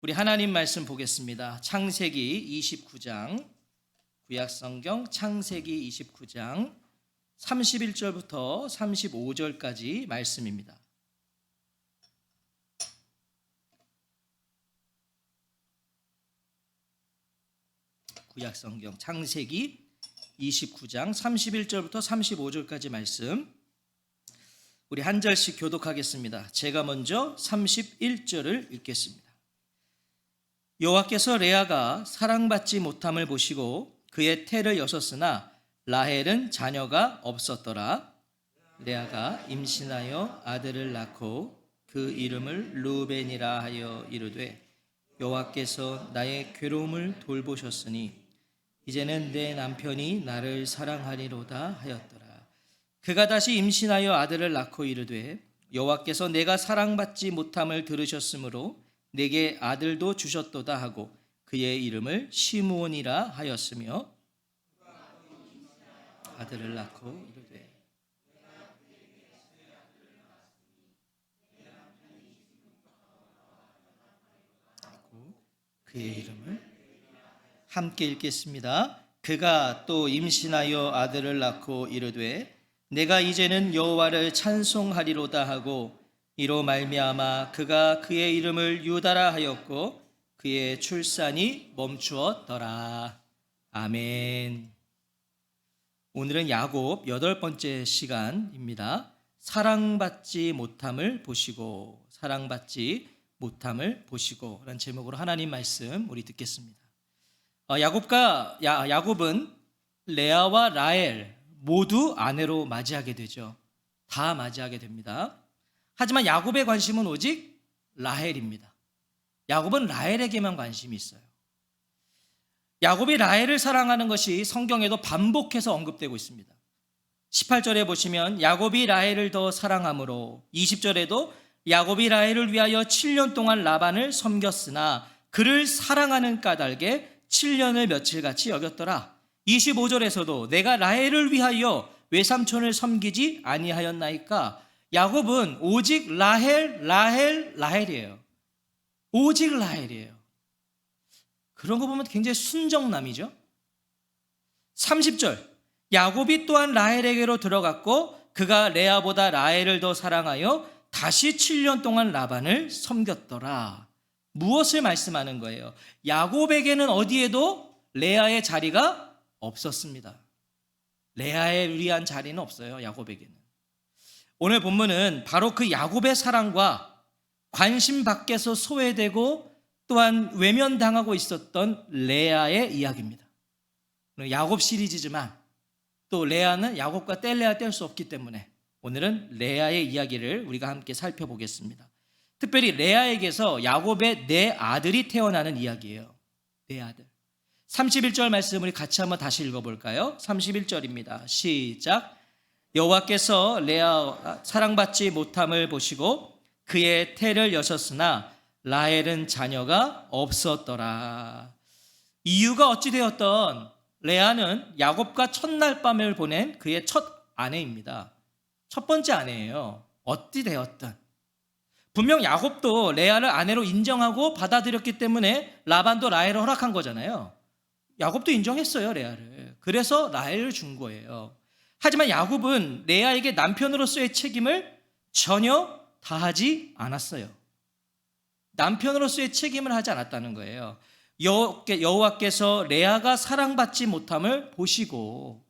우리 하나님 말씀 보겠습니다. 창세기 29장, 구약성경 창세기 29장 31절부터 35절까지 말씀입니다. 구약성경 창세기 29장 31절부터 35절까지 말씀, 우리 한 절씩 교독하겠습니다. 제가 먼저 31절을 읽겠습니다. 여호와께서 레아가 사랑받지 못함을 보시고 그의 태를 여셨으나 라헬은 자녀가 없었더라. 레아가 임신하여 아들을 낳고 그 이름을 르우벤이라 하여 이르되 여호와께서 나의 괴로움을 돌보셨으니 이제는 내 남편이 나를 사랑하리로다 하였더라. 그가 다시 임신하여 아들을 낳고 이르되 여호와께서 내가 사랑받지 못함을 들으셨으므로 내게 아들도 주셨도다 하고 그의 이름을 시므온이라 하였으며 아들을 낳고 이르되 그의 이름을 함께 읽겠습니다. 그가 또 임신하여 아들을 낳고 이르되 내가 이제는 여호와를 찬송하리로다 하고 이로 말미암아 그가 그의 이름을 유다라 하였고 그의 출산이 멈추었더라. 아멘. 오늘은 야곱 8번째 시간입니다. 사랑받지 못함을 보시고, 사랑받지 못함을 보시고 라는 제목으로 하나님 말씀 우리 듣겠습니다. 야곱은 레아와 라헬 모두 아내로 맞이하게 되죠. 다 맞이하게 됩니다. 하지만 야곱의 관심은 오직 라헬입니다. 야곱은 라헬에게만 관심이 있어요. 야곱이 라헬을 사랑하는 것이 성경에도 반복해서 언급되고 있습니다. 18절에 보시면 야곱이 라헬을 더 사랑함으로, 20절에도 야곱이 라헬을 위하여 7년 동안 라반을 섬겼으나 그를 사랑하는 까닭에 7년을 며칠같이 여겼더라. 25절에서도 내가 라헬을 위하여 외삼촌을 섬기지 아니하였나이까. 야곱은 오직 라헬이에요. 오직 라헬이에요. 그런 거 보면 굉장히 순정남이죠. 30절 야곱이 또한 라헬에게로 들어갔고 그가 레아보다 라헬을 더 사랑하여 다시 7년 동안 라반을 섬겼더라. 무엇을 말씀하는 거예요? 야곱에게는 어디에도 레아의 자리가 없었습니다. 레아에 위한 자리는 없어요. 야곱에게는. 오늘 본문은 바로 그 야곱의 사랑과 관심 밖에서 소외되고 또한 외면당하고 있었던 레아의 이야기입니다. 야곱 시리즈지만 또 레아는 야곱과 뗄래야 뗄 수 없기 때문에 오늘은 레아의 이야기를 우리가 함께 살펴보겠습니다. 특별히 레아에게서 야곱의 네 아들이 태어나는 이야기예요. 네 아들. 31절 말씀 우리 같이 한번 다시 읽어볼까요? 31절입니다. 시작. 여호와께서 레아 사랑받지 못함을 보시고 그의 태를 여셨으나 라헬은 자녀가 없었더라. 이유가 어찌 되었던 레아는 야곱과 첫날 밤을 보낸 그의 첫 아내입니다. 첫 번째 아내예요. 어찌 되었든 분명 야곱도 레아를 아내로 인정하고 받아들였기 때문에 라반도 라헬을 허락한 거잖아요. 야곱도 인정했어요, 레아를. 그래서 라헬을 준 거예요. 하지만 야곱은 레아에게 남편으로서의 책임을 전혀 다하지 않았어요. 남편으로서의 책임을 하지 않았다는 거예요. 여호와께서 레아가 사랑받지 못함을 보시고,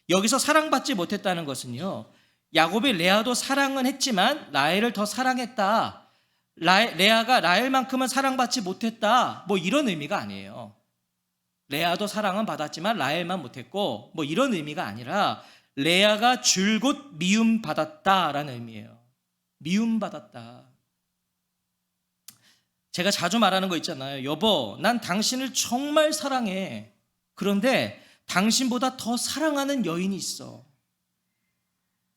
여기서 사랑받지 못했다는 것은요, 야곱이 레아도 사랑은 했지만 라헬을 더 사랑했다, 레아가 라헬만큼은 사랑받지 못했다, 뭐 이런 의미가 아니에요. 레아도 사랑은 받았지만 라헬만 못했고 뭐 이런 의미가 아니라 레아가 줄곧 미움받았다라는 의미예요. 미움받았다. 제가 자주 말하는 거 있잖아요. 여보, 난 당신을 정말 사랑해. 그런데 당신보다 더 사랑하는 여인이 있어.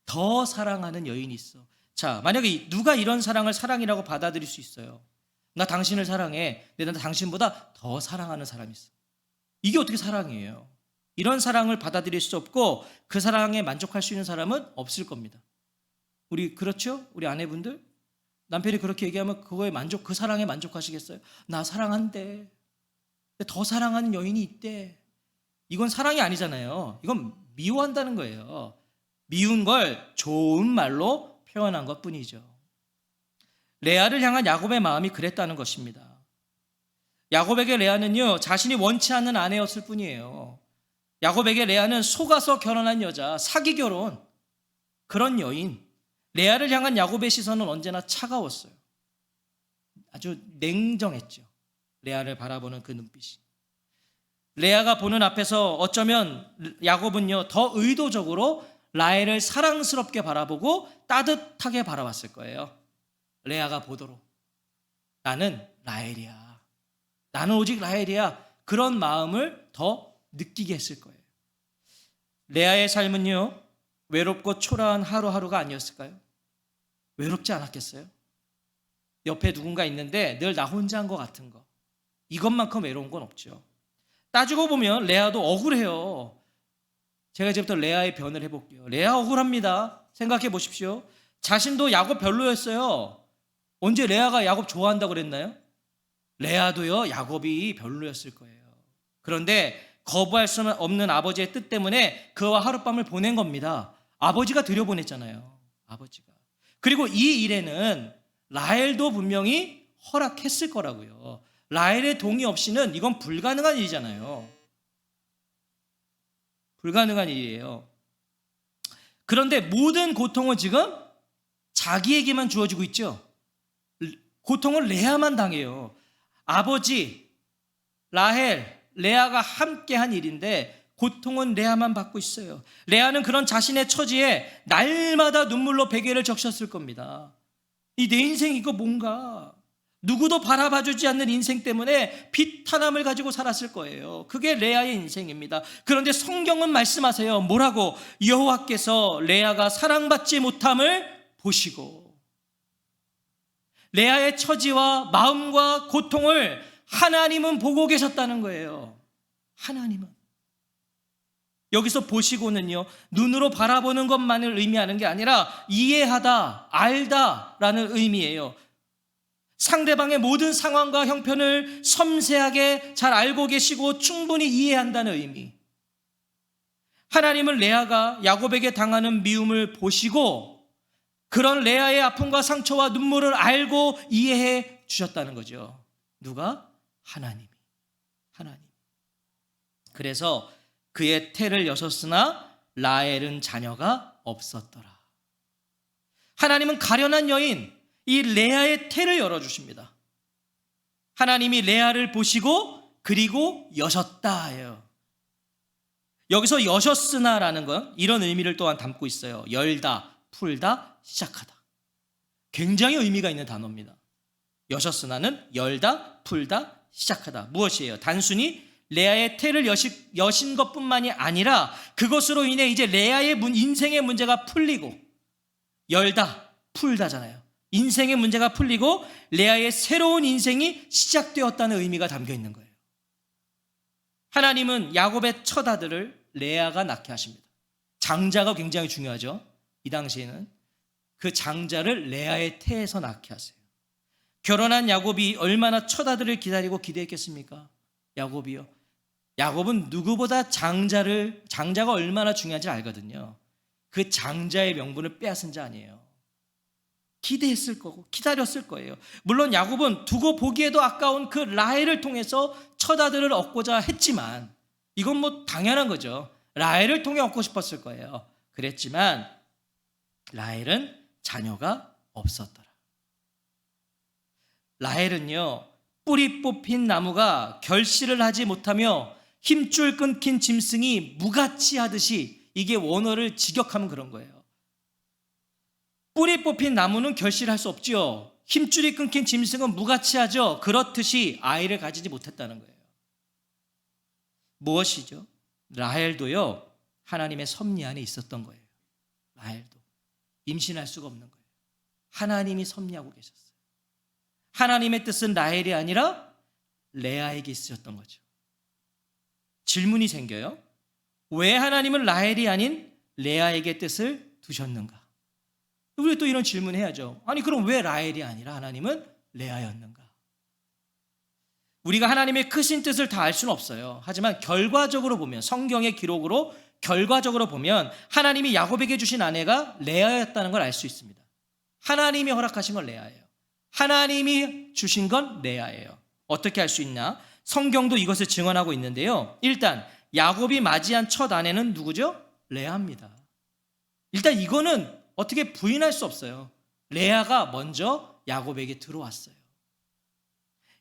더 사랑하는 여인이 있어. 자, 만약에 누가 이런 사랑을 사랑이라고 받아들일 수 있어요? 나 당신을 사랑해. 근데 난 당신보다 더 사랑하는 사람이 있어. 이게 어떻게 사랑이에요? 이런 사랑을 받아들일 수 없고 그 사랑에 만족할 수 있는 사람은 없을 겁니다. 우리 그렇죠? 우리 아내분들? 남편이 그렇게 얘기하면 그 사랑에 만족하시겠어요? 나 사랑한대. 근데 더 사랑하는 여인이 있대. 이건 사랑이 아니잖아요. 이건 미워한다는 거예요. 미운 걸 좋은 말로 표현한 것뿐이죠. 레아를 향한 야곱의 마음이 그랬다는 것입니다. 야곱에게 레아는요, 자신이 원치 않는 아내였을 뿐이에요. 야곱에게 레아는 속아서 결혼한 여자, 사기 결혼, 그런 여인. 레아를 향한 야곱의 시선은 언제나 차가웠어요. 아주 냉정했죠. 레아를 바라보는 그 눈빛이. 레아가 보는 앞에서 어쩌면 야곱은요, 더 의도적으로 라헬을 사랑스럽게 바라보고 따뜻하게 바라봤을 거예요. 레아가 보도록. 나는 라헬이야. 나는 오직 라헬이야. 그런 마음을 더 느끼게 했을 거예요. 레아의 삶은요, 외롭고 초라한 하루하루가 아니었을까요? 외롭지 않았겠어요? 옆에 누군가 있는데 늘 나 혼자 한 것 같은 거. 이것만큼 외로운 건 없죠. 따지고 보면 레아도 억울해요. 제가 이제부터 레아의 변을 해볼게요. 레아 억울합니다. 생각해 보십시오. 자신도 야곱 별로였어요. 언제 레아가 야곱 좋아한다고 그랬나요? 레아도요, 야곱이 별로였을 거예요. 그런데 거부할 수 없는 아버지의 뜻 때문에 그와 하룻밤을 보낸 겁니다. 아버지가 들여보냈잖아요. 아버지가. 그리고 이 일에는 라헬도 분명히 허락했을 거라고요. 라헬의 동의 없이는 이건 불가능한 일이잖아요. 불가능한 일이에요. 그런데 모든 고통은 지금 자기에게만 주어지고 있죠. 고통을 레아만 당해요. 아버지, 라헬, 레아가 함께한 일인데 고통은 레아만 받고 있어요. 레아는 그런 자신의 처지에 날마다 눈물로 베개를 적셨을 겁니다. 이 내 인생 이거 뭔가, 누구도 바라봐주지 않는 인생 때문에 비탄함을 가지고 살았을 거예요. 그게 레아의 인생입니다. 그런데 성경은 말씀하세요. 뭐라고? 여호와께서 레아가 사랑받지 못함을 보시고, 레아의 처지와 마음과 고통을 하나님은 보고 계셨다는 거예요. 하나님은. 여기서 보시고는요, 눈으로 바라보는 것만을 의미하는 게 아니라 이해하다, 알다라는 의미예요. 상대방의 모든 상황과 형편을 섬세하게 잘 알고 계시고 충분히 이해한다는 의미. 하나님은 레아가 야곱에게 당하는 미움을 보시고 그런 레아의 아픔과 상처와 눈물을 알고 이해해 주셨다는 거죠. 누가? 하나님이. 하나님. 그래서 그의 태를 여셨으나 라헬은 자녀가 없었더라. 하나님은 가련한 여인, 이 레아의 태를 열어주십니다. 하나님이 레아를 보시고 그리고 여셨다 해요. 여기서 여셨으나라는 건 이런 의미를 또한 담고 있어요. 열다, 풀다, 시작하다. 굉장히 의미가 있는 단어입니다. 여셨으나는 열다, 풀다, 시작하다. 무엇이에요? 단순히 레아의 태를 여신 것뿐만이 아니라 그것으로 인해 이제 레아의 인생의 문제가 풀리고, 열다, 풀다잖아요. 인생의 문제가 풀리고 레아의 새로운 인생이 시작되었다는 의미가 담겨 있는 거예요. 하나님은 야곱의 첫 아들을 레아가 낳게 하십니다. 장자가 굉장히 중요하죠. 이 당시에는 그 장자를 레아의 태에서 낳게 하세요. 결혼한 야곱이 얼마나 첫 아들을 기다리고 기대했겠습니까? 야곱이요. 야곱은 누구보다 장자가 얼마나 중요한지 알거든요. 그 장자의 명분을 빼앗은 자 아니에요. 기대했을 거고 기다렸을 거예요. 물론 야곱은 두고 보기에도 아까운 그 라헬을 통해서 첫 아들을 얻고자 했지만, 이건 뭐 당연한 거죠. 라헬을 통해 얻고 싶었을 거예요. 그랬지만 라헬은 자녀가 없었더라. 라헬은요, 뿌리 뽑힌 나무가 결실을 하지 못하며 힘줄 끊긴 짐승이 무가치 하듯이, 이게 원어를 직역하면 그런 거예요. 뿌리 뽑힌 나무는 결실할 수 없지요. 힘줄이 끊긴 짐승은 무가치하죠. 그렇듯이 아이를 가지지 못했다는 거예요. 무엇이죠? 라헬도요, 하나님의 섭리 안에 있었던 거예요. 라헬도 임신할 수가 없는 거예요. 하나님이 섭리하고 계셨어요. 하나님의 뜻은 라헬이 아니라 레아에게 있으셨던 거죠. 질문이 생겨요. 왜 하나님은 라헬이 아닌 레아에게 뜻을 두셨는가? 우리 또 이런 질문 해야죠. 아니 그럼 왜 라헬이 아니라 하나님은 레아였는가? 우리가 하나님의 크신 뜻을 다 알 수는 없어요. 하지만 결과적으로 보면, 성경의 기록으로 결과적으로 보면 하나님이 야곱에게 주신 아내가 레아였다는 걸 알 수 있습니다. 하나님이 허락하신 건 레아예요. 하나님이 주신 건 레아예요. 어떻게 알 수 있나? 성경도 이것을 증언하고 있는데요. 일단 야곱이 맞이한 첫 아내는 누구죠? 레아입니다. 일단 이거는 어떻게 부인할 수 없어요. 레아가 먼저 야곱에게 들어왔어요.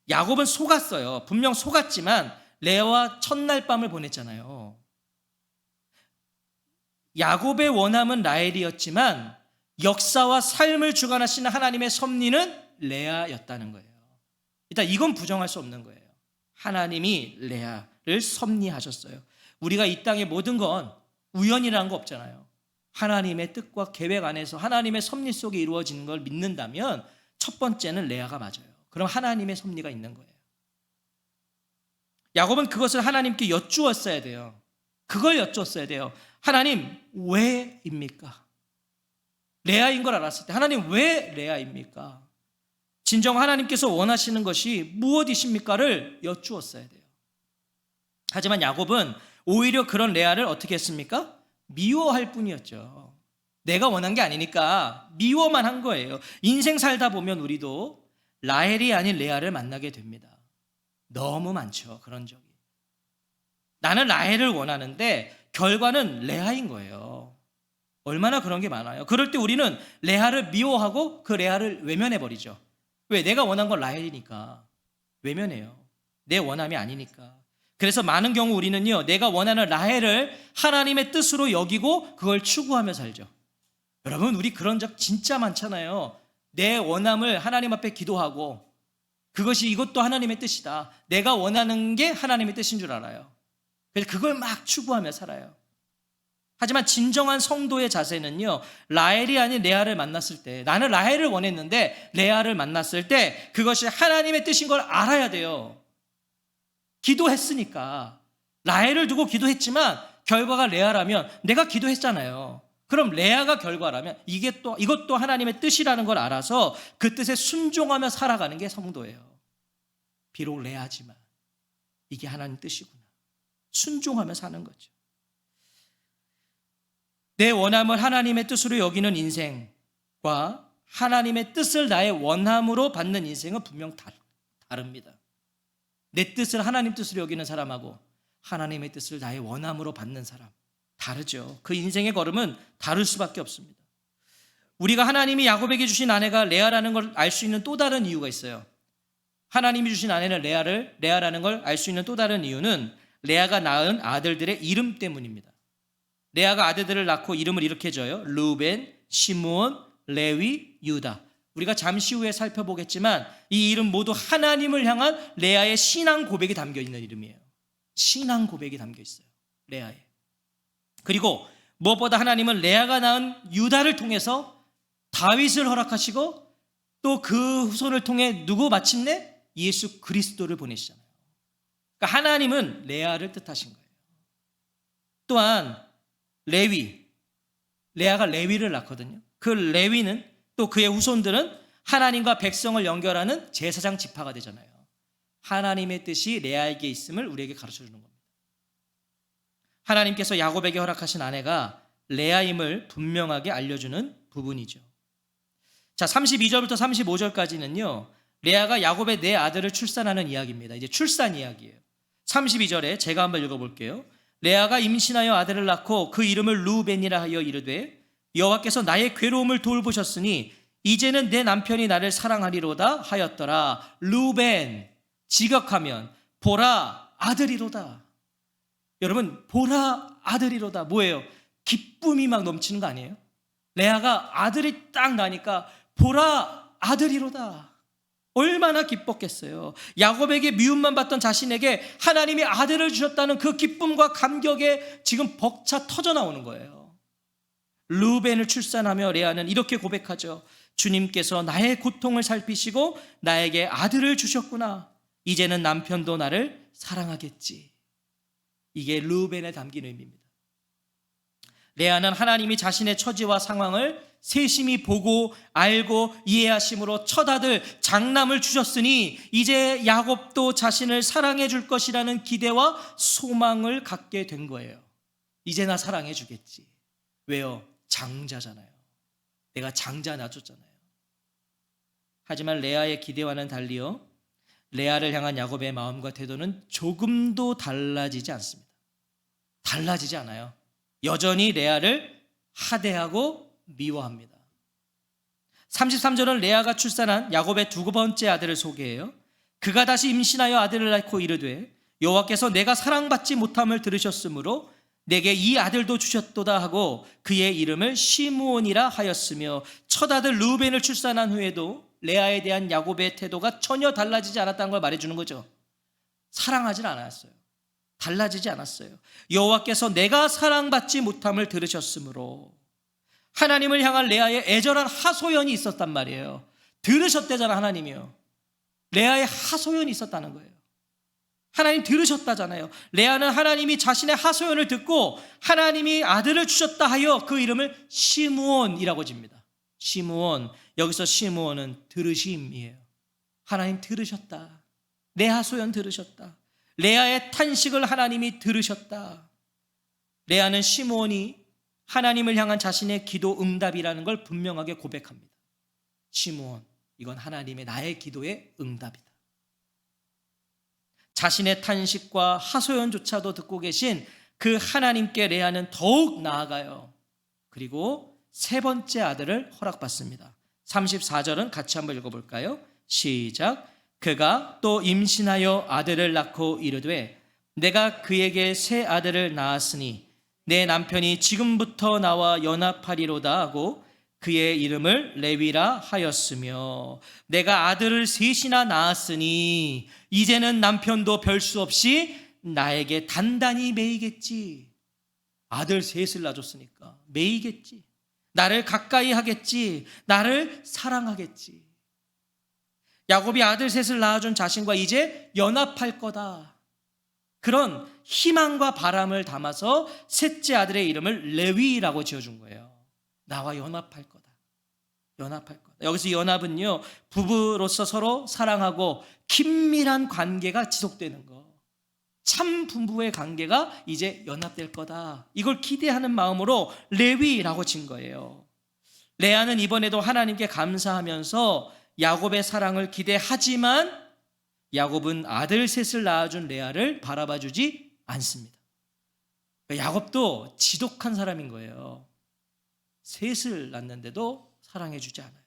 야곱은 속았어요. 분명 속았지만 레아와 첫날 밤을 보냈잖아요. 야곱의 원함은 라헬이었지만 역사와 삶을 주관하시는 하나님의 섭리는 레아였다는 거예요. 일단 이건 부정할 수 없는 거예요. 하나님이 레아를 섭리하셨어요. 우리가 이 땅의 모든 건 우연이라는 거 없잖아요. 하나님의 뜻과 계획 안에서 하나님의 섭리 속에 이루어지는 걸 믿는다면 첫 번째는 레아가 맞아요. 그럼 하나님의 섭리가 있는 거예요. 야곱은 그것을 하나님께 여쭈었어야 돼요. 그걸 여쭈었어야 돼요. 하나님 왜입니까? 레아인 걸 알았을 때 하나님 왜 레아입니까? 진정 하나님께서 원하시는 것이 무엇이십니까를 여쭈었어야 돼요. 하지만 야곱은 오히려 그런 레아를 어떻게 했습니까? 미워할 뿐이었죠. 내가 원한 게 아니니까 미워만 한 거예요. 인생 살다 보면 우리도 라헬이 아닌 레아를 만나게 됩니다. 너무 많죠. 그런 적이. 나는 라헬을 원하는데 결과는 레아인 거예요. 얼마나 그런 게 많아요. 그럴 때 우리는 레아를 미워하고 그 레아를 외면해버리죠. 왜? 내가 원한 건 라헬이니까 외면해요. 내 원함이 아니니까. 그래서 많은 경우 우리는요, 내가 원하는 라헬을 하나님의 뜻으로 여기고 그걸 추구하며 살죠. 여러분, 우리 그런 적 진짜 많잖아요. 내 원함을 하나님 앞에 기도하고 그것이 이것도 하나님의 뜻이다. 내가 원하는 게 하나님의 뜻인 줄 알아요. 그래서 그걸 막 추구하며 살아요. 하지만 진정한 성도의 자세는요, 라헬이 아닌 레아를 만났을 때, 나는 라헬을 원했는데 레아를 만났을 때 그것이 하나님의 뜻인 걸 알아야 돼요. 기도했으니까. 라헬을 두고 기도했지만 결과가 레아라면 내가 기도했잖아요. 그럼 레아가 결과라면 이것도 하나님의 뜻이라는 걸 알아서 그 뜻에 순종하며 살아가는 게 성도예요. 비록 레아지만 이게 하나님 뜻이구나. 순종하며 사는 거죠. 내 원함을 하나님의 뜻으로 여기는 인생과 하나님의 뜻을 나의 원함으로 받는 인생은 분명 다릅니다. 내 뜻을 하나님 뜻으로 여기는 사람하고 하나님의 뜻을 나의 원함으로 받는 사람 다르죠. 그 인생의 걸음은 다를 수밖에 없습니다. 우리가 하나님이 야곱에게 주신 아내가 레아라는 걸 알 수 있는 또 다른 이유가 있어요. 하나님이 주신 아내는 레아라는 걸 알 수 있는 또 다른 이유는 레아가 낳은 아들들의 이름 때문입니다. 레아가 아들들을 낳고 이름을 이렇게 줘요. 르우벤, 시므온, 레위, 유다. 우리가 잠시 후에 살펴보겠지만 이 이름 모두 하나님을 향한 레아의 신앙 고백이 담겨 있는 이름이에요. 신앙 고백이 담겨 있어요. 레아에. 그리고 무엇보다 하나님은 레아가 낳은 유다를 통해서 다윗을 허락하시고 또 그 후손을 통해 누구 마침내 예수 그리스도를 보내시잖아요. 그러니까 하나님은 레아를 뜻하신 거예요. 또한 레아가 레위를 낳거든요. 그 레위는 또 그의 후손들은 하나님과 백성을 연결하는 제사장 지파가 되잖아요. 하나님의 뜻이 레아에게 있음을 우리에게 가르쳐주는 겁니다. 하나님께서 야곱에게 허락하신 아내가 레아임을 분명하게 알려주는 부분이죠. 자, 32절부터 35절까지는요, 레아가 야곱의 네 아들을 출산하는 이야기입니다. 이제 출산 이야기예요. 32절에 제가 한번 읽어볼게요. 레아가 임신하여 아들을 낳고 그 이름을 르우벤이라 하여 이르되 여호와께서 나의 괴로움을 돌보셨으니 이제는 내 남편이 나를 사랑하리로다 하였더라. 르우벤, 직역하면 보라 아들이로다. 여러분, 보라 아들이로다 뭐예요? 기쁨이 막 넘치는 거 아니에요? 레아가 아들이 딱 나니까 보라 아들이로다. 얼마나 기뻤겠어요. 야곱에게 미움만 받던 자신에게 하나님이 아들을 주셨다는 그 기쁨과 감격에 지금 벅차 터져 나오는 거예요. 르우벤을 출산하며 레아는 이렇게 고백하죠. 주님께서 나의 고통을 살피시고 나에게 아들을 주셨구나. 이제는 남편도 나를 사랑하겠지. 이게 르우벤에 담긴 의미입니다. 레아는 하나님이 자신의 처지와 상황을 세심히 보고 알고 이해하심으로 첫 아들 장남을 주셨으니 이제 야곱도 자신을 사랑해 줄 것이라는 기대와 소망을 갖게 된 거예요. 이제 나 사랑해 주겠지. 왜요? 장자잖아요. 내가 장자 낳아줬잖아요. 하지만 레아의 기대와는 달리요, 레아를 향한 야곱의 마음과 태도는 조금도 달라지지 않습니다. 달라지지 않아요. 여전히 레아를 하대하고 미워합니다. 33절은 레아가 출산한 야곱의 두 번째 아들을 소개해요. 그가 다시 임신하여 아들을 낳고 이르되 여호와께서 내가 사랑받지 못함을 들으셨으므로 내게 이 아들도 주셨도다 하고 그의 이름을 시므온이라 하였으며, 첫 아들 르우벤을 출산한 후에도 레아에 대한 야곱의 태도가 전혀 달라지지 않았다는 걸 말해주는 거죠. 사랑하진 않았어요. 달라지지 않았어요. 여호와께서 내가 사랑받지 못함을 들으셨으므로, 하나님을 향한 레아의 애절한 하소연이 있었단 말이에요. 들으셨대잖아, 하나님이요. 레아의 하소연이 있었다는 거예요. 하나님 들으셨다잖아요. 레아는 하나님이 자신의 하소연을 듣고 하나님이 아들을 주셨다 하여 그 이름을 시므온이라고 집니다. 시므온, 여기서 시므온은 들으심이에요. 하나님 들으셨다. 내 하소연 들으셨다. 레아의 탄식을 하나님이 들으셨다. 레아는 시므온이 하나님을 향한 자신의 기도 응답이라는 걸 분명하게 고백합니다. 시므온, 이건 하나님의 나의 기도의 응답이다. 자신의 탄식과 하소연조차도 듣고 계신 그 하나님께 레아는 더욱 나아가요. 그리고 세 번째 아들을 허락받습니다. 34절은 같이 한번 읽어볼까요? 시작. 그가 또 임신하여 아들을 낳고 이르되 내가 그에게 새 아들을 낳았으니 내 남편이 지금부터 나와 연합하리로다 하고 그의 이름을 레위라 하였으며, 내가 아들을 셋이나 낳았으니 이제는 남편도 별 수 없이 나에게 단단히 매이겠지. 아들 셋을 낳아줬으니까 매이겠지. 나를 가까이 하겠지. 나를 사랑하겠지. 야곱이 아들 셋을 낳아준 자신과 이제 연합할 거다. 그런 희망과 바람을 담아서 셋째 아들의 이름을 레위라고 지어준 거예요. 나와 연합할 거다. 연합할 거다. 여기서 연합은요, 부부로서 서로 사랑하고 긴밀한 관계가 지속되는 거. 참 부부의 관계가 이제 연합될 거다. 이걸 기대하는 마음으로 레위라고 진 거예요. 레아는 이번에도 하나님께 감사하면서 야곱의 사랑을 기대하지만 야곱은 아들 셋을 낳아준 레아를 바라봐주지 않습니다. 야곱도 지독한 사람인 거예요. 셋을 낳는데도 사랑해주지 않아요.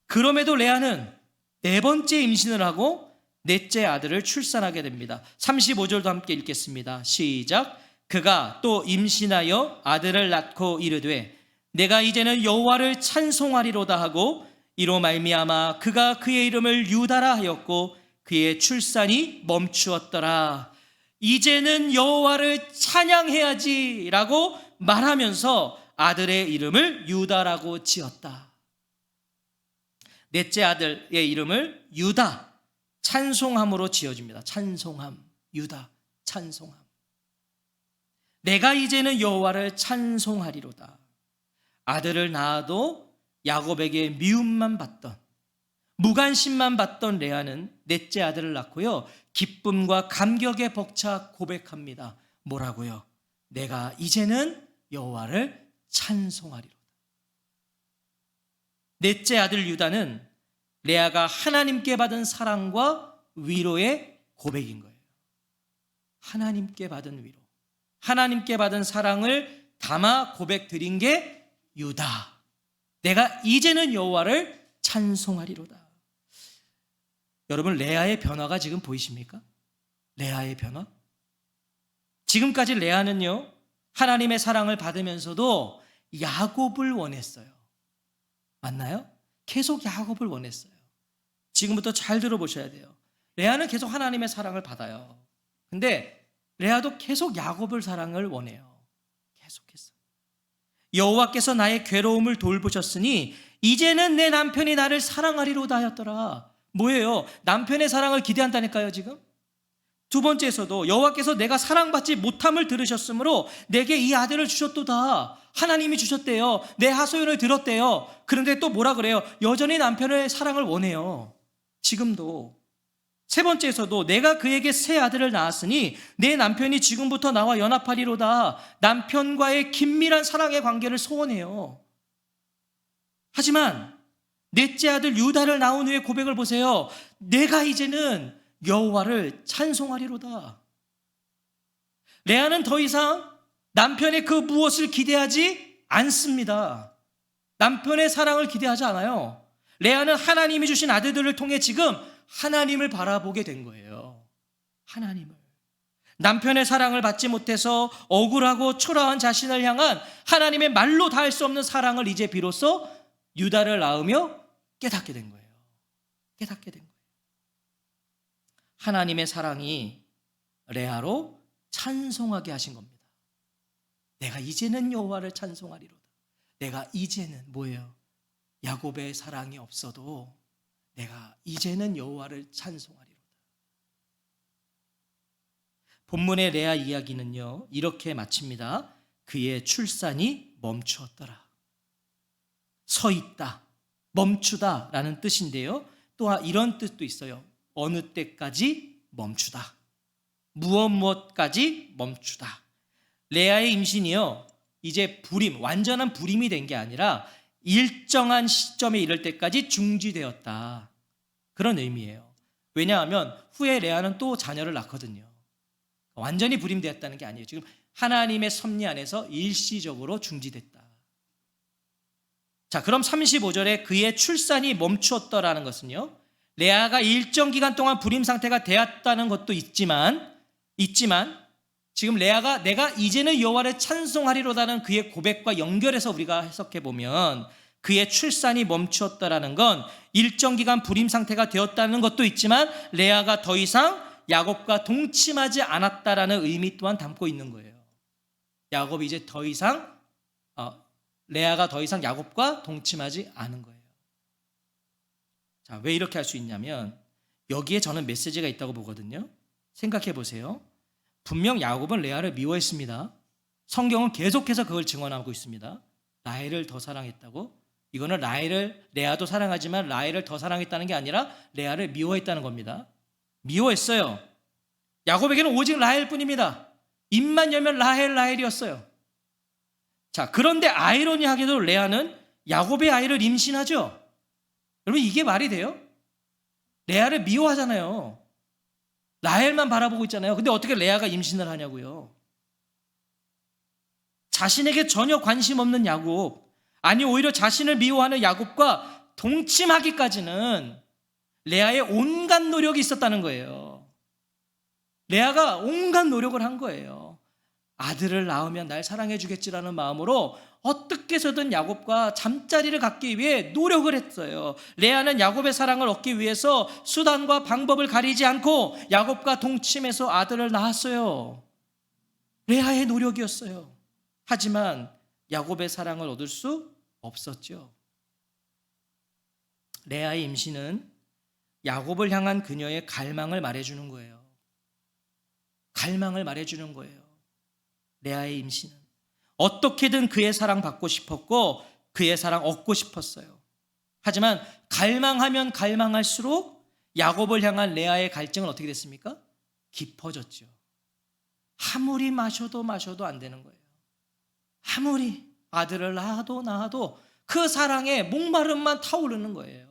그럼에도 레아는 네 번째 임신을 하고 넷째 아들을 출산하게 됩니다. 35절도 함께 읽겠습니다. 시작. 그가 또 임신하여 아들을 낳고 이르되 내가 이제는 여호와를 찬송하리로다 하고 이로 말미암아 그가 그의 이름을 유다라 하였고 그의 출산이 멈추었더라. 이제는 여호와를 찬양해야지 라고 말하면서 아들의 이름을 유다라고 지었다. 넷째 아들의 이름을 유다, 찬송함으로 지어집니다. 찬송함, 유다, 찬송함. 내가 이제는 여호와를 찬송하리로다. 아들을 낳아도 야곱에게 미움만 받던, 무관심만 받던 레아는 넷째 아들을 낳고요, 기쁨과 감격에 벅차 고백합니다. 뭐라고요? 내가 이제는 여호와를 찬송하리로다. 넷째 아들 유다는 레아가 하나님께 받은 사랑과 위로의 고백인 거예요. 하나님께 받은 위로, 하나님께 받은 사랑을 담아 고백 드린 게 유다. 내가 이제는 여호와를 찬송하리로다. 여러분, 레아의 변화가 지금 보이십니까? 레아의 변화? 지금까지 레아는요, 하나님의 사랑을 받으면서도 야곱을 원했어요. 맞나요? 계속 야곱을 원했어요. 지금부터 잘 들어보셔야 돼요. 레아는 계속 하나님의 사랑을 받아요. 근데 레아도 계속 야곱을 사랑을 원해요. 계속해서. 여호와께서 나의 괴로움을 돌보셨으니 이제는 내 남편이 나를 사랑하리로다 하였더라. 뭐예요? 남편의 사랑을 기대한다니까요, 지금? 두 번째에서도 여호와께서 내가 사랑받지 못함을 들으셨으므로 내게 이 아들을 주셨도다. 하나님이 주셨대요. 내 하소연을 들었대요. 그런데 또 뭐라 그래요? 여전히 남편의 사랑을 원해요. 지금도. 세 번째에서도 내가 그에게 새 아들을 낳았으니 내 남편이 지금부터 나와 연합하리로다. 남편과의 긴밀한 사랑의 관계를 소원해요. 하지만 넷째 아들 유다를 낳은 후에 고백을 보세요. 내가 이제는 여호와를 찬송하리로다. 레아는 더 이상 남편의 그 무엇을 기대하지 않습니다. 남편의 사랑을 기대하지 않아요. 레아는 하나님이 주신 아들들을 통해 지금 하나님을 바라보게 된 거예요. 하나님을. 남편의 사랑을 받지 못해서 억울하고 초라한 자신을 향한 하나님의 말로 다 할 수 없는 사랑을 이제 비로소 유다를 낳으며 깨닫게 된 거예요. 깨닫게 된 거예요. 하나님의 사랑이 레아로 찬송하게 하신 겁니다. 내가 이제는 여호와를 찬송하리로다. 내가 이제는 뭐예요? 야곱의 사랑이 없어도 내가 이제는 여호와를 찬송하리로다. 본문의 레아 이야기는요, 이렇게 마칩니다. 그의 출산이 멈추었더라. 서 있다, 멈추다 라는 뜻인데요, 또한 이런 뜻도 있어요. 어느 때까지 멈추다. 무엇까지 멈추다. 레아의 임신이요, 이제 불임, 완전한 불임이 된 게 아니라 일정한 시점에 이를 때까지 중지되었다. 그런 의미예요. 왜냐하면 후에 레아는 또 자녀를 낳거든요. 완전히 불임되었다는 게 아니에요. 지금 하나님의 섭리 안에서 일시적으로 중지됐다. 자, 그럼 35절에 그의 출산이 멈추었더라는 것은요, 레아가 일정 기간 동안 불임 상태가 되었다는 것도 있지만 지금 레아가 내가 이제는 여호와를 찬송하리로다는 그의 고백과 연결해서 우리가 해석해 보면 그의 출산이 멈추었다라는 건 일정 기간 불임 상태가 되었다는 것도 있지만 레아가 더 이상 야곱과 동침하지 않았다라는 의미 또한 담고 있는 거예요. 야곱이 이제 더 이상 레아가 더 이상 야곱과 동침하지 않은 거예요. 자, 왜 이렇게 할 수 있냐면 여기에 저는 메시지가 있다고 보거든요. 생각해 보세요. 분명 야곱은 레아를 미워했습니다. 성경은 계속해서 그걸 증언하고 있습니다. 라헬을 더 사랑했다고. 이거는 레아도 사랑하지만 라헬을 더 사랑했다는 게 아니라 레아를 미워했다는 겁니다. 미워했어요. 야곱에게는 오직 라헬뿐입니다. 입만 열면 라헬이었어요. 자, 그런데 아이러니하게도 레아는 야곱의 아이를 임신하죠. 여러분, 이게 말이 돼요? 레아를 미워하잖아요. 라헬만 바라보고 있잖아요. 근데 어떻게 레아가 임신을 하냐고요. 자신에게 전혀 관심 없는 야곱, 아니 오히려 자신을 미워하는 야곱과 동침하기까지는 레아의 온갖 노력이 있었다는 거예요. 레아가 온갖 노력을 한 거예요. 아들을 낳으면 날 사랑해 주겠지라는 마음으로 어떻게 해서든 야곱과 잠자리를 갖기 위해 노력을 했어요. 레아는 야곱의 사랑을 얻기 위해서 수단과 방법을 가리지 않고 야곱과 동침해서 아들을 낳았어요. 레아의 노력이었어요. 하지만 야곱의 사랑을 얻을 수 없었죠. 레아의 임신은 야곱을 향한 그녀의 갈망을 말해주는 거예요. 갈망을 말해주는 거예요. 레아의 임신은 어떻게든 그의 사랑 받고 싶었고 그의 사랑 얻고 싶었어요. 하지만 갈망하면 갈망할수록 야곱을 향한 레아의 갈증은 어떻게 됐습니까? 깊어졌죠. 아무리 마셔도 안 되는 거예요. 아무리 아들을 낳아도 그 사랑에 목마름만 타오르는 거예요.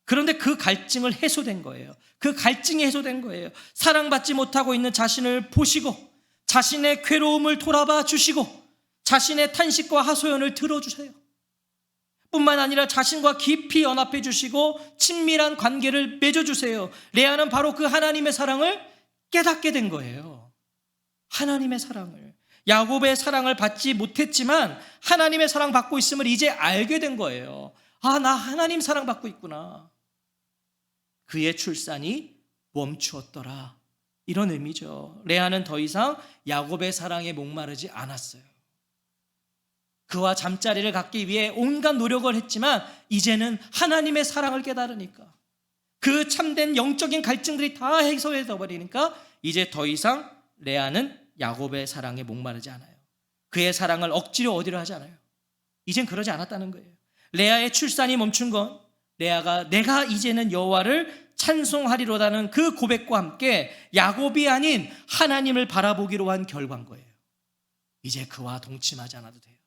그런데 그 갈증을 해소된 거예요. 그 갈증이 해소된 거예요. 사랑받지 못하고 있는 자신을 보시고 자신의 괴로움을 돌아봐 주시고 자신의 탄식과 하소연을 들어주세요. 뿐만 아니라 자신과 깊이 연합해 주시고 친밀한 관계를 맺어주세요. 레아는 바로 그 하나님의 사랑을 깨닫게 된 거예요. 하나님의 사랑을. 야곱의 사랑을 받지 못했지만 하나님의 사랑 받고 있음을 이제 알게 된 거예요. 아, 나 하나님 사랑 받고 있구나. 그의 출산이 멈추었더라. 이런 의미죠. 레아는 더 이상 야곱의 사랑에 목마르지 않았어요. 그와 잠자리를 갖기 위해 온갖 노력을 했지만 이제는 하나님의 사랑을 깨달으니까 그 참된 영적인 갈증들이 다 해소해져 버리니까 이제 더 이상 레아는 야곱의 사랑에 목마르지 않아요. 그의 사랑을 억지로 어디로 하지 않아요. 이젠 그러지 않았다는 거예요. 레아의 출산이 멈춘 건 레아가 내가 이제는 여호와를 찬송하리로다는 그 고백과 함께 야곱이 아닌 하나님을 바라보기로 한 결과인 거예요. 이제 그와 동침하지 않아도 돼요.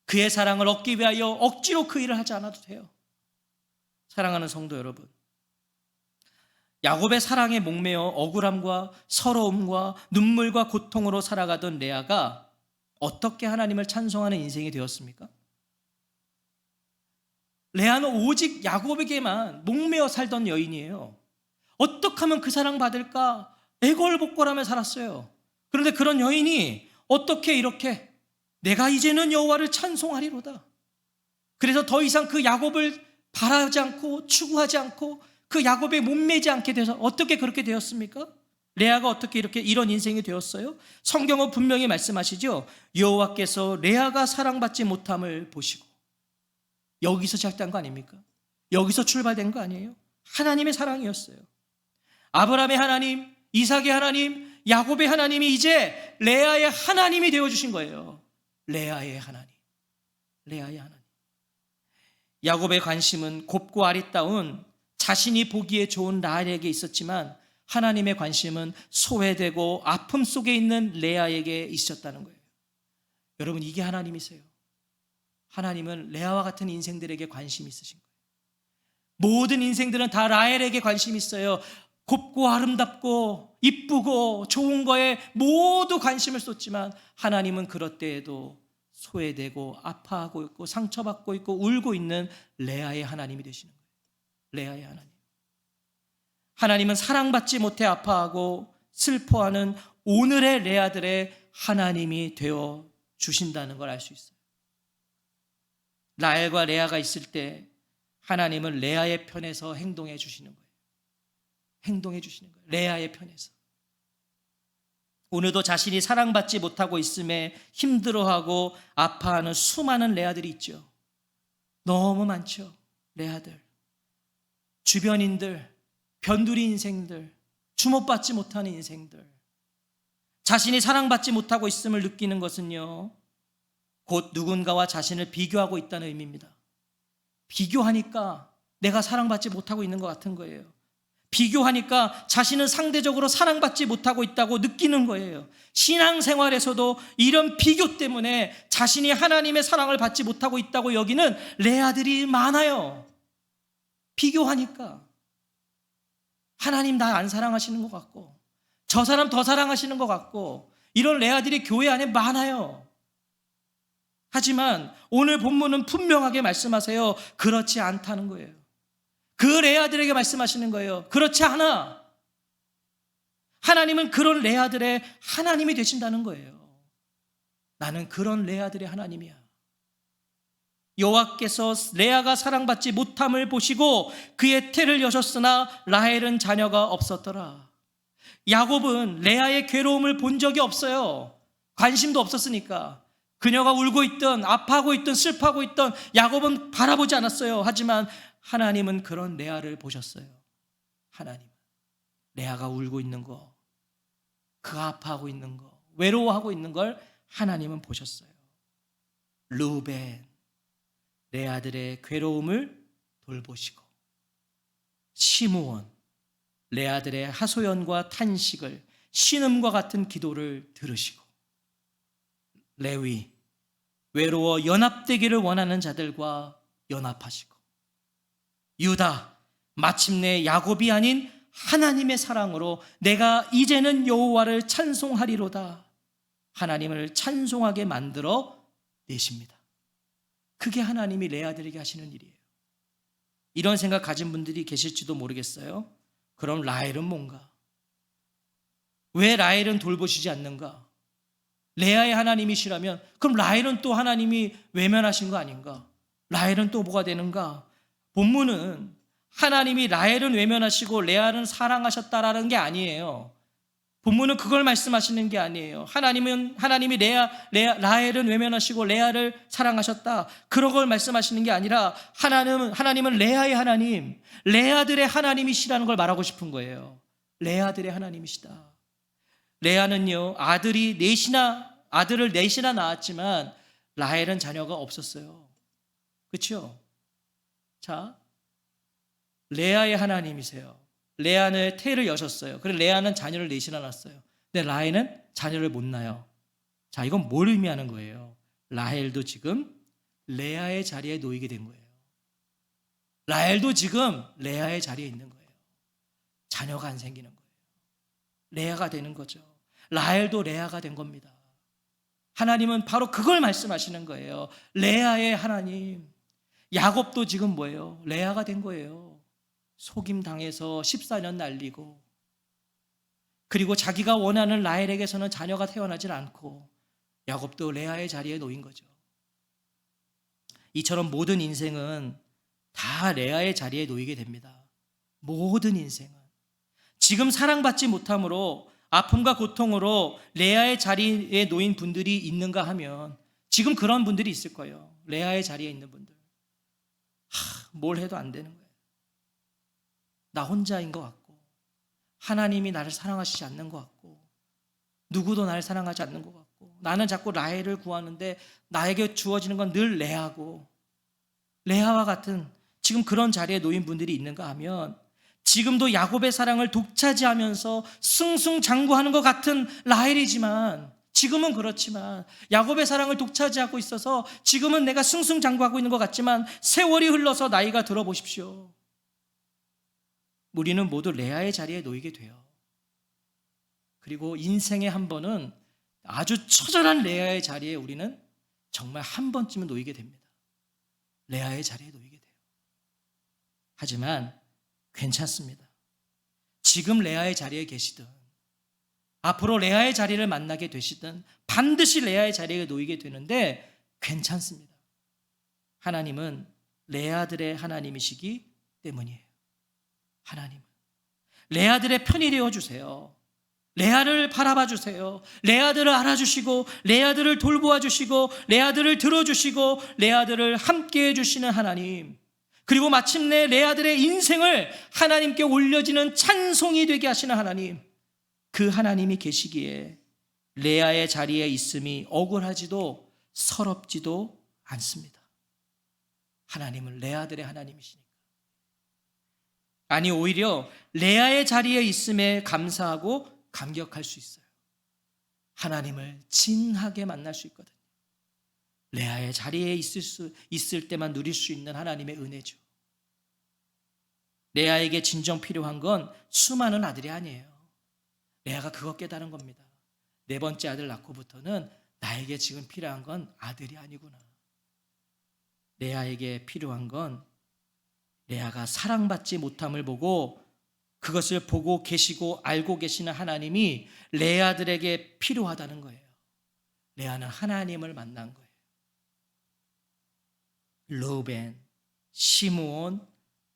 그의 사랑을 얻기 위하여 억지로 그 일을 하지 않아도 돼요. 사랑하는 성도 여러분, 야곱의 사랑에 목매어 억울함과 서러움과 눈물과 고통으로 살아가던 레아가 어떻게 하나님을 찬송하는 인생이 되었습니까? 레아는 오직 야곱에게만 목매어 살던 여인이에요. 어떻게 하면 그 사랑 받을까 애걸복걸하며 살았어요. 그런데 그런 여인이 어떻게 이렇게 내가 이제는 여호와를 찬송하리로다. 그래서 더 이상 그 야곱을 바라지 않고 추구하지 않고 그 야곱에 목매지 않게 돼서 어떻게 그렇게 되었습니까? 레아가 어떻게 이렇게 이런 인생이 되었어요? 성경은 분명히 말씀하시죠. 여호와께서 레아가 사랑받지 못함을 보시고. 여기서 시작된 거 아닙니까? 여기서 출발된 거 아니에요? 하나님의 사랑이었어요. 아브라함의 하나님, 이삭의 하나님, 야곱의 하나님이 이제 레아의 하나님이 되어주신 거예요. 레아의 하나님. 레아의 하나님. 야곱의 관심은 곱고 아리따운 자신이 보기에 좋은 라헬에게 있었지만 하나님의 관심은 소외되고 아픔 속에 있는 레아에게 있었다는 거예요. 여러분, 이게 하나님이세요. 하나님은 레아와 같은 인생들에게 관심이 있으신 거예요. 모든 인생들은 다 라헬에게 관심이 있어요. 곱고 아름답고 이쁘고 좋은 거에 모두 관심을 쏟지만 하나님은 그럴 때에도 소외되고 아파하고 있고 상처받고 있고 울고 있는 레아의 하나님이 되시는 거예요. 레아의 하나님. 하나님은 사랑받지 못해 아파하고 슬퍼하는 오늘의 레아들의 하나님이 되어 주신다는 걸 알 수 있어요. 라헬과 레아가 있을 때 하나님은 레아의 편에서 행동해 주시는 거예요. 행동해 주시는 거예요. 레아의 편에서. 오늘도 자신이 사랑받지 못하고 있음에 힘들어하고 아파하는 수많은 레아들이 있죠. 너무 많죠. 레아들. 주변인들, 변두리 인생들, 주목받지 못하는 인생들. 자신이 사랑받지 못하고 있음을 느끼는 것은요, 곧 누군가와 자신을 비교하고 있다는 의미입니다. 비교하니까 내가 사랑받지 못하고 있는 것 같은 거예요. 비교하니까 자신은 상대적으로 사랑받지 못하고 있다고 느끼는 거예요. 신앙생활에서도 이런 비교 때문에 자신이 하나님의 사랑을 받지 못하고 있다고 여기는 레아들이 많아요. 비교하니까 하나님 나 안 사랑하시는 것 같고 저 사람 더 사랑하시는 것 같고 이런 레아들이 교회 안에 많아요. 하지만 오늘 본문은 분명하게 말씀하세요. 그렇지 않다는 거예요. 그 레아들에게 말씀하시는 거예요. 그렇지 않아. 하나님은 그런 레아들의 하나님이 되신다는 거예요. 나는 그런 레아들의 하나님이야. 여호와께서 레아가 사랑받지 못함을 보시고 그의 태를 여셨으나 라헬은 자녀가 없었더라. 야곱은 레아의 괴로움을 본 적이 없어요. 관심도 없었으니까. 그녀가 울고 있든 아파하고 있든 슬퍼하고 있든 야곱은 바라보지 않았어요. 하지만 하나님은 그런 레아를 보셨어요. 하나님, 레아가 울고 있는 거, 그가 아파하고 있는 거, 외로워하고 있는 걸 하나님은 보셨어요. 르우벤, 레아들의 괴로움을 돌보시고, 시므온, 레아들의 하소연과 탄식을, 신음과 같은 기도를 들으시고, 레위, 외로워 연합되기를 원하는 자들과 연합하시고, 유다, 마침내 야곱이 아닌 하나님의 사랑으로 내가 이제는 여호와를 찬송하리로다. 하나님을 찬송하게 만들어 내십니다. 그게 하나님이 레아들에게 하시는 일이에요. 이런 생각 가진 분들이 계실지도 모르겠어요. 그럼 라헬은 뭔가? 왜 라헬은 돌보시지 않는가? 레아의 하나님이시라면 그럼 라헬은 또 하나님이 외면하신 거 아닌가? 라헬은 또 뭐가 되는가? 본문은 하나님이 라헬은 외면하시고 레아는 사랑하셨다라는 게 아니에요. 본문은 그걸 말씀하시는 게 아니에요. 하나님이 라헬은 외면하시고 레아를 사랑하셨다. 그런 걸 말씀하시는 게 아니라 하나님은 레아의 하나님, 레아들의 하나님이시라는 걸 말하고 싶은 거예요. 레아들의 하나님이시다. 레아는요, 아들을 넷이나 낳았지만 라헬은 자녀가 없었어요. 그렇죠? 자, 레아의 하나님이세요. 레아는 태를 여셨어요. 그래서 레아는 자녀를 넷이나 낳았어요. 근데 라헬은 자녀를 못 낳아요. 자, 이건 뭘 의미하는 거예요? 라헬도 지금 레아의 자리에 놓이게 된 거예요. 라헬도 지금 레아의 자리에 있는 거예요. 자녀가 안 생기는 거예요. 레아가 되는 거죠. 라헬도 레아가 된 겁니다. 하나님은 바로 그걸 말씀하시는 거예요. 레아의 하나님. 야곱도 지금 뭐예요? 레아가 된 거예요. 속임 당해서 14년 날리고, 그리고 자기가 원하는 라헬에게서는 자녀가 태어나질 않고 야곱도 레아의 자리에 놓인 거죠. 이처럼 모든 인생은 다 레아의 자리에 놓이게 됩니다. 모든 인생은. 지금 사랑받지 못함으로 아픔과 고통으로 레아의 자리에 놓인 분들이 있는가 하면 지금 그런 분들이 있을 거예요. 레아의 자리에 있는 분들. 뭘 해도 안 되는 거예요. 나 혼자인 것 같고, 하나님이 나를 사랑하시지 않는 것 같고, 누구도 나를 사랑하지 않는 것 같고, 나는 자꾸 라헬을 구하는데 나에게 주어지는 건 늘 레아고, 레아와 같은 지금 그런 자리에 놓인 분들이 있는가 하면 지금도 야곱의 사랑을 독차지하면서 승승장구하는 것 같은 라헬이지만, 지금은 그렇지만 야곱의 사랑을 독차지하고 있어서 지금은 내가 승승장구하고 있는 것 같지만 세월이 흘러서 나이가 들어보십시오. 우리는 모두 레아의 자리에 놓이게 돼요. 그리고 인생의 한 번은 아주 처절한 레아의 자리에 우리는 정말 한 번쯤은 놓이게 됩니다. 레아의 자리에 놓이게 돼요. 하지만 괜찮습니다. 지금 레아의 자리에 계시든 앞으로 레아의 자리를 만나게 되시든 반드시 레아의 자리에 놓이게 되는데 괜찮습니다. 하나님은 레아들의 하나님이시기 때문이에요. 하나님은 레아들의 편이 되어주세요. 레아를 바라봐 주세요. 레아들을 알아주시고 레아들을 돌보아 주시고 레아들을 들어주시고 레아들을 함께해 주시는 하나님, 그리고 마침내 레아들의 인생을 하나님께 올려지는 찬송이 되게 하시는 하나님, 그 하나님이 계시기에 레아의 자리에 있음이 억울하지도 서럽지도 않습니다. 하나님은 레아들의 하나님이시니까. 아니, 오히려 레아의 자리에 있음에 감사하고 감격할 수 있어요. 하나님을 진하게 만날 수 있거든요. 레아의 자리에 있을 때만 누릴 수 있는 하나님의 은혜죠. 레아에게 진정 필요한 건 수많은 아들이 아니에요. 레아가 그거 깨달은 겁니다. 네 번째 아들 낳고부터는 나에게 지금 필요한 건 아들이 아니구나. 레아에게 필요한 건 레아가 사랑받지 못함을 보고 그것을 보고 계시고 알고 계시는 하나님이 레아들에게 필요하다는 거예요. 레아는 하나님을 만난 거예요. 르우벤, 시므온,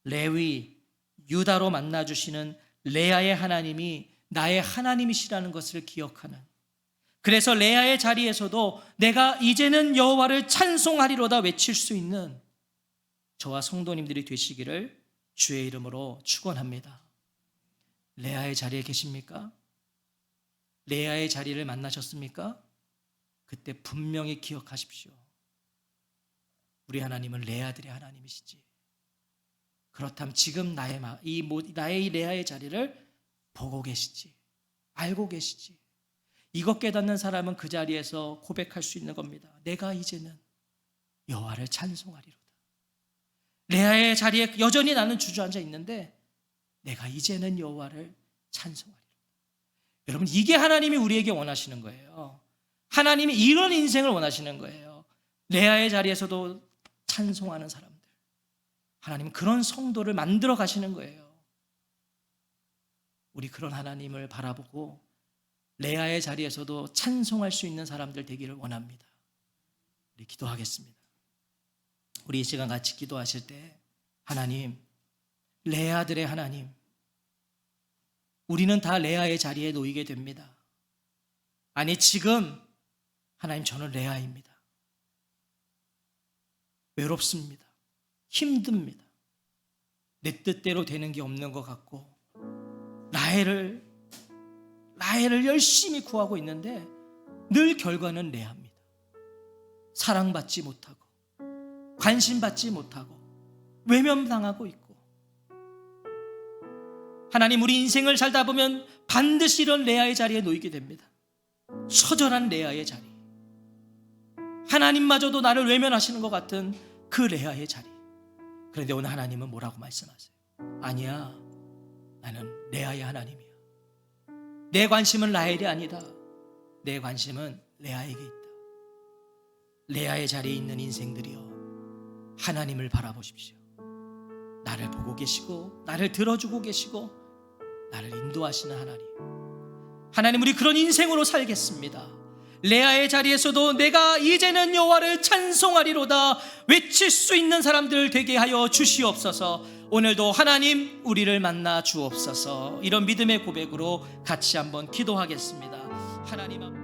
레위, 유다로 만나주시는 레아의 하나님이 나의 하나님이시라는 것을 기억하는, 그래서 레아의 자리에서도 내가 이제는 여호와를 찬송하리로다 외칠 수 있는 저와 성도님들이 되시기를 주의 이름으로 축원합니다. 레아의 자리에 계십니까? 레아의 자리를 만나셨습니까? 그때 분명히 기억하십시오. 우리 하나님은 레아들의 하나님이시지. 그렇다면 지금 나의 이 레아의 자리를 보고 계시지, 알고 계시지. 이것 깨닫는 사람은 그 자리에서 고백할 수 있는 겁니다. 내가 이제는 여호와를 찬송하리로다. 레아의 자리에 여전히 나는 주저앉아 있는데 내가 이제는 여호와를 찬송하리로다. 여러분, 이게 하나님이 우리에게 원하시는 거예요. 하나님이 이런 인생을 원하시는 거예요. 레아의 자리에서도 찬송하는 사람들, 하나님은 그런 성도를 만들어 가시는 거예요. 우리 그런 하나님을 바라보고 레아의 자리에서도 찬송할 수 있는 사람들 되기를 원합니다. 우리 기도하겠습니다. 우리 이 시간 같이 기도하실 때 하나님, 레아들의 하나님, 우리는 다 레아의 자리에 놓이게 됩니다. 아니, 지금 하나님, 저는 레아입니다. 외롭습니다. 힘듭니다. 내 뜻대로 되는 게 없는 것 같고 라헬을 열심히 구하고 있는데 늘 결과는 레아입니다. 사랑받지 못하고 관심받지 못하고 외면당하고 있고. 하나님, 우리 인생을 살다 보면 반드시 이런 레아의 자리에 놓이게 됩니다. 처절한 레아의 자리, 하나님마저도 나를 외면하시는 것 같은 그 레아의 자리. 그런데 오늘 하나님은 뭐라고 말씀하세요? 아니야, 나는 레아의 하나님이야. 내 관심은 라헬이 아니다. 내 관심은 레아에게 있다. 레아의 자리에 있는 인생들이여, 하나님을 바라보십시오. 나를 보고 계시고 나를 들어주고 계시고 나를 인도하시는 하나님. 하나님, 우리 그런 인생으로 살겠습니다. 레아의 자리에서도 내가 이제는 여호와를 찬송하리로다 외칠 수 있는 사람들 되게 하여 주시옵소서. 오늘도 하나님, 우리를 만나 주옵소서. 이런 믿음의 고백으로 같이 한번 기도하겠습니다. 하나님 앞에